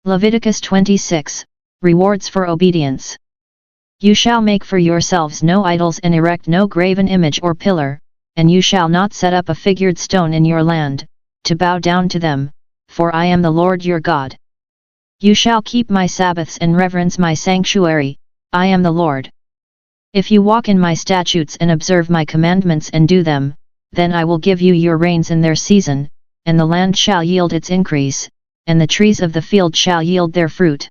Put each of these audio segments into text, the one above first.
Leviticus 26, Rewards for Obedience. You shall make for yourselves no idols and erect no graven image or pillar, and you shall not set up a figured stone in your land, to bow down to them, for I am the Lord your God. You shall keep my Sabbaths and reverence my sanctuary, I am the Lord. If you walk in my statutes and observe my commandments and do them, then I will give you your rains in their season, and the land shall yield its increase, and the trees of the field shall yield their fruit.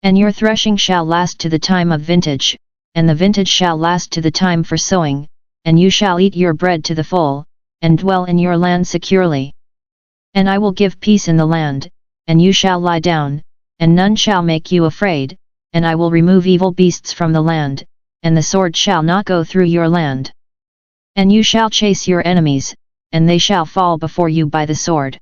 And your threshing shall last to the time of vintage, and the vintage shall last to the time for sowing, and you shall eat your bread to the full, and dwell in your land securely. And I will give peace in the land, and you shall lie down, and none shall make you afraid, and I will remove evil beasts from the land, and the sword shall not go through your land. And you shall chase your enemies, and they shall fall before you by the sword.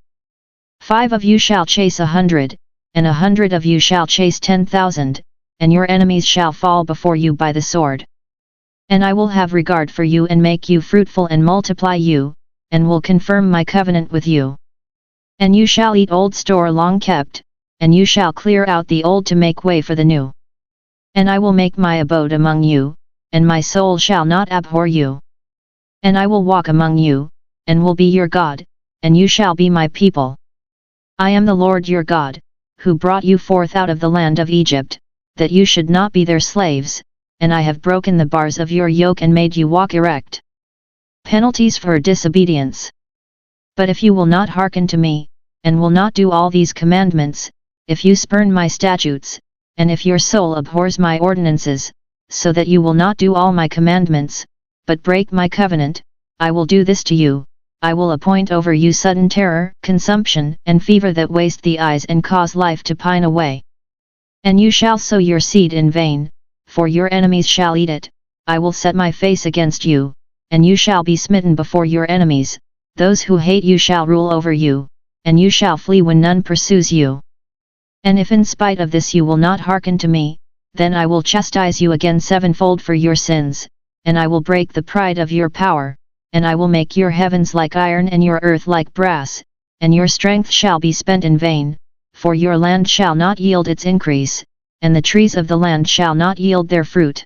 5 of you shall chase 100, and 100 of you shall chase 10,000, and your enemies shall fall before you by the sword. And I will have regard for you and make you fruitful and multiply you, and will confirm my covenant with you. And you shall eat old store long kept, and you shall clear out the old to make way for the new. And I will make my abode among you, and my soul shall not abhor you. And I will walk among you, and will be your God, and you shall be my people. I am the Lord your God, who brought you forth out of the land of Egypt, that you should not be their slaves, and I have broken the bars of your yoke and made you walk erect. Penalties for disobedience. But if you will not hearken to me, and will not do all these commandments, if you spurn my statutes, and if your soul abhors my ordinances, so that you will not do all my commandments, but break my covenant, I will do this to you, I will appoint over you sudden terror, consumption, and fever that waste the eyes and cause life to pine away. And you shall sow your seed in vain, for your enemies shall eat it, I will set my face against you, and you shall be smitten before your enemies, those who hate you shall rule over you, and you shall flee when none pursues you. And if in spite of this you will not hearken to me, then I will chastise you again sevenfold for your sins, and I will break the pride of your power, and I will make your heavens like iron and your earth like brass, and your strength shall be spent in vain, for your land shall not yield its increase, and the trees of the land shall not yield their fruit.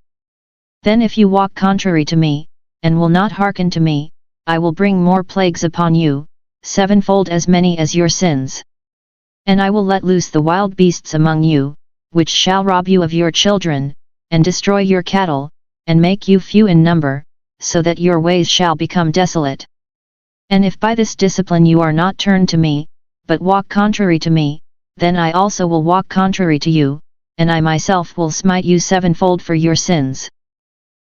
Then if you walk contrary to me, and will not hearken to me, I will bring more plagues upon you, sevenfold as many as your sins. And I will let loose the wild beasts among you, which shall rob you of your children, and destroy your cattle, and make you few in number, so that your ways shall become desolate. And if by this discipline you are not turned to me, but walk contrary to me, then I also will walk contrary to you, and I myself will smite you sevenfold for your sins.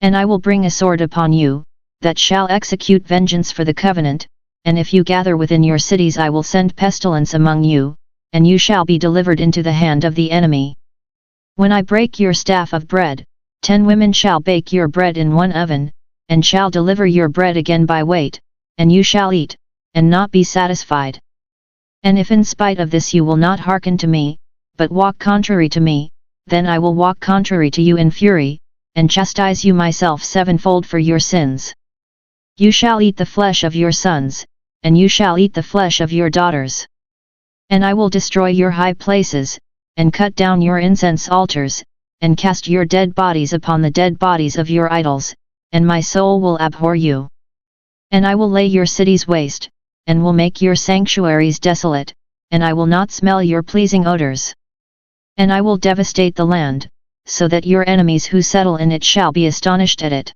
And I will bring a sword upon you, that shall execute vengeance for the covenant, and if you gather within your cities I will send pestilence among you, and you shall be delivered into the hand of the enemy. When I break your staff of bread, 10 women shall bake your bread in one oven, and shall deliver your bread again by weight, and you shall eat, and not be satisfied. And if in spite of this you will not hearken to me, but walk contrary to me, then I will walk contrary to you in fury, and chastise you myself sevenfold for your sins. You shall eat the flesh of your sons, and you shall eat the flesh of your daughters. And I will destroy your high places, and cut down your incense altars, and cast your dead bodies upon the dead bodies of your idols, and my soul will abhor you. And I will lay your cities waste, and will make your sanctuaries desolate, and I will not smell your pleasing odors. And I will devastate the land, so that your enemies who settle in it shall be astonished at it.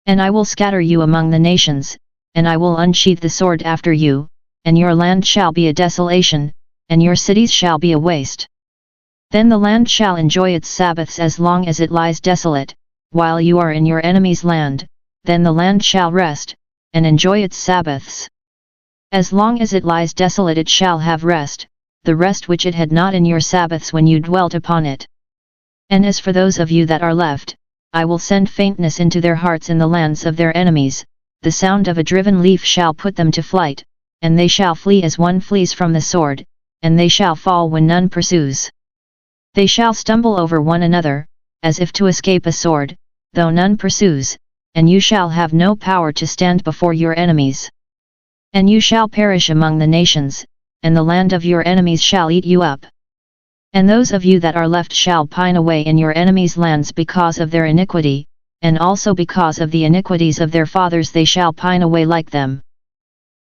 And I will scatter you among the nations, and I will unsheath the sword after you, and your land shall be a desolation, and your cities shall be a waste. Then the land shall enjoy its Sabbaths as long as it lies desolate, while you are in your enemy's land, then the land shall rest, and enjoy its Sabbaths. As long as it lies desolate it shall have rest, the rest which it had not in your Sabbaths when you dwelt upon it. And as for those of you that are left, I will send faintness into their hearts in the lands of their enemies, the sound of a driven leaf shall put them to flight, and they shall flee as one flees from the sword, and they shall fall when none pursues. They shall stumble over one another, as if to escape a sword, though none pursues, and you shall have no power to stand before your enemies. And you shall perish among the nations, and the land of your enemies shall eat you up. And those of you that are left shall pine away in your enemies' lands because of their iniquity, and also because of the iniquities of their fathers they shall pine away like them.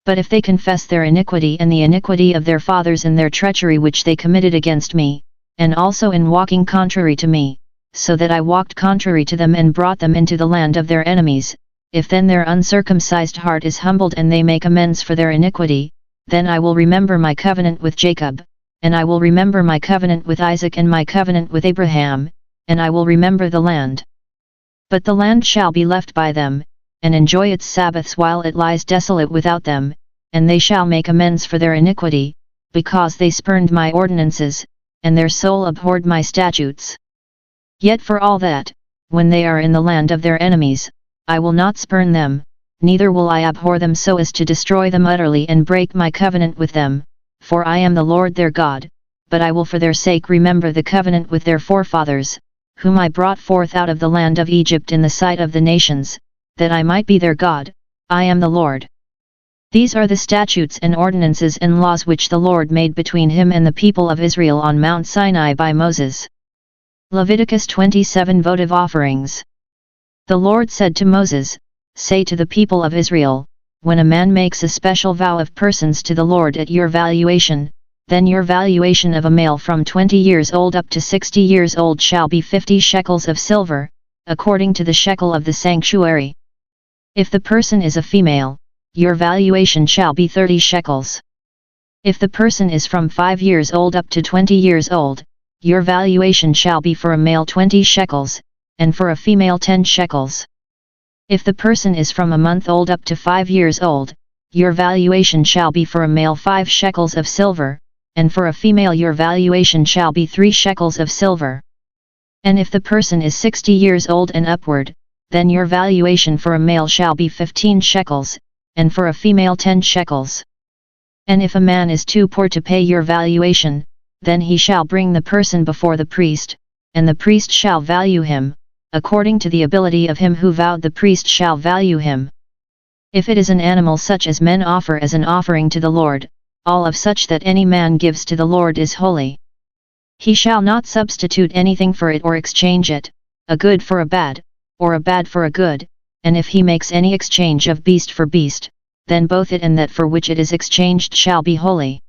But if they confess their iniquity and the iniquity of their fathers and their treachery which they committed against me, and also in walking contrary to me, so that I walked contrary to them and brought them into the land of their enemies, if then their uncircumcised heart is humbled and they make amends for their iniquity, then I will remember my covenant with Jacob, and I will remember my covenant with Isaac and my covenant with Abraham, and I will remember the land. But the land shall be left by them, and enjoy its Sabbaths while it lies desolate without them, and they shall make amends for their iniquity, because they spurned my ordinances, and their soul abhorred my statutes. Yet for all that, when they are in the land of their enemies, I will not spurn them, neither will I abhor them so as to destroy them utterly and break my covenant with them, for I am the Lord their God, but I will for their sake remember the covenant with their forefathers, whom I brought forth out of the land of Egypt in the sight of the nations, that I might be their God. I am the Lord. These are the statutes and ordinances and laws which the Lord made between him and the people of Israel on Mount Sinai by Moses. Leviticus 27 Votive Offerings. The Lord said to Moses, "Say to the people of Israel, when a man makes a special vow of persons to the Lord at your valuation, then your valuation of a male from 20 years old up to 60 years old shall be 50 shekels of silver, according to the shekel of the sanctuary. If the person is a female, your valuation shall be 30 shekels. If the person is from 5 years old up to 20 years old, your valuation shall be for a male 20 shekels, and for a female 10 shekels. If the person is from a month old up to 5 years old, your valuation shall be for a male 5 shekels of silver, and for a female your valuation shall be 3 shekels of silver. And if the person is 60 years old and upward, then your valuation for a male shall be 15 shekels, and for a female 10 shekels. And if a man is too poor to pay your valuation, then he shall bring the person before the priest, and the priest shall value him, according to the ability of him who vowed the priest shall value him. If it is an animal such as men offer as an offering to the Lord, all of such that any man gives to the Lord is holy. He shall not substitute anything for it or exchange it, a good for a bad, or a bad for a good, and if he makes any exchange of beast for beast, then both it and that for which it is exchanged shall be holy.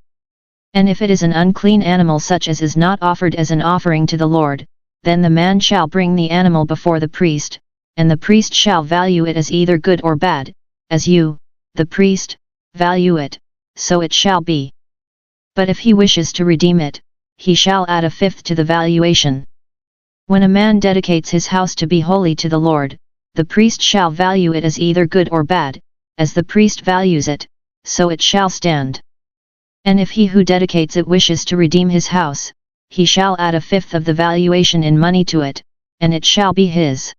And if it is an unclean animal such as is not offered as an offering to the Lord, then the man shall bring the animal before the priest, and the priest shall value it as either good or bad, as you, the priest, value it, so it shall be. But if he wishes to redeem it, he shall add a fifth to the valuation. When a man dedicates his house to be holy to the Lord, the priest shall value it as either good or bad, as the priest values it, so it shall stand. And if he who dedicates it wishes to redeem his house, he shall add a fifth of the valuation in money to it, and it shall be his.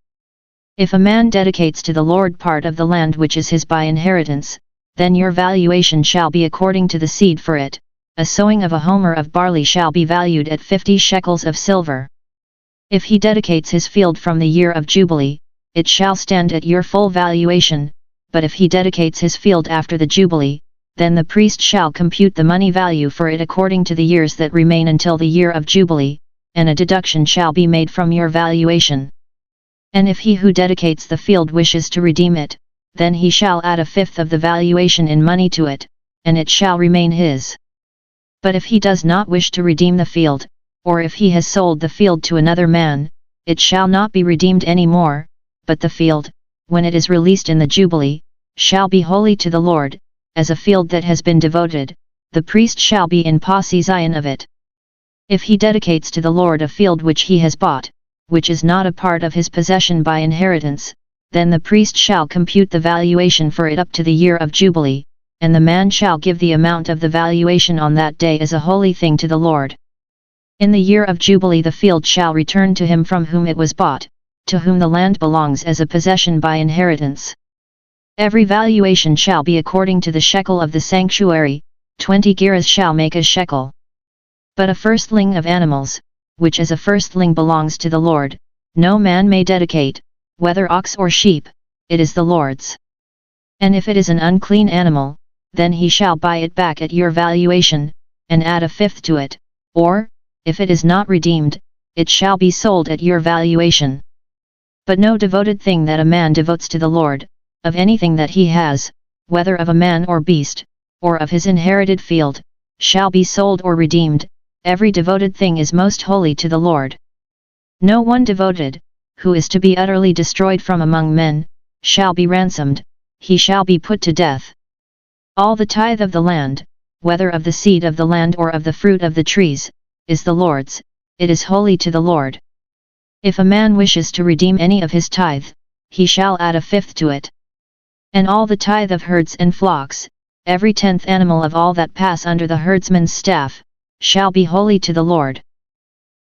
If a man dedicates to the Lord part of the land which is his by inheritance, then your valuation shall be according to the seed for it. A sowing of a homer of barley shall be valued at 50 shekels of silver. If he dedicates his field from the year of Jubilee, it shall stand at your full valuation, but if he dedicates his field after the Jubilee, then the priest shall compute the money value for it according to the years that remain until the year of Jubilee, and a deduction shall be made from your valuation. And if he who dedicates the field wishes to redeem it, then he shall add a fifth of the valuation in money to it, and it shall remain his. But if he does not wish to redeem the field, or if he has sold the field to another man, it shall not be redeemed any more, but the field, when it is released in the Jubilee, shall be holy to the Lord, as a field that has been devoted. The priest shall be in possession of it. If he dedicates to the Lord a field which he has bought, which is not a part of his possession by inheritance, then the priest shall compute the valuation for it up to the year of Jubilee, and the man shall give the amount of the valuation on that day as a holy thing to the Lord. In the year of Jubilee the field shall return to him from whom it was bought, to whom the land belongs as a possession by inheritance. Every valuation shall be according to the shekel of the sanctuary, 20 gerahs shall make a shekel. But a firstling of animals, which as a firstling belongs to the Lord, no man may dedicate, whether ox or sheep, it is the Lord's. And if it is an unclean animal, then he shall buy it back at your valuation, and add a fifth to it, or, if it is not redeemed, it shall be sold at your valuation. But no devoted thing that a man devotes to the Lord, of anything that he has, whether of a man or beast, or of his inherited field, shall be sold or redeemed. Every devoted thing is most holy to the Lord. No one devoted, who is to be utterly destroyed from among men, shall be ransomed, he shall be put to death. All the tithe of the land, whether of the seed of the land or of the fruit of the trees, is the Lord's, it is holy to the Lord. If a man wishes to redeem any of his tithe, he shall add a fifth to it. And all the tithe of herds and flocks, every 10th animal of all that pass under the herdsman's staff, shall be holy to the Lord.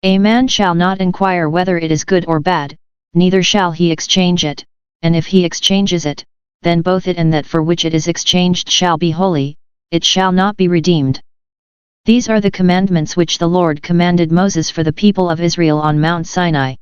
A man shall not inquire whether it is good or bad, neither shall he exchange it, and if he exchanges it, then both it and that for which it is exchanged shall be holy, it shall not be redeemed. These are the commandments which the Lord commanded Moses for the people of Israel on Mount Sinai.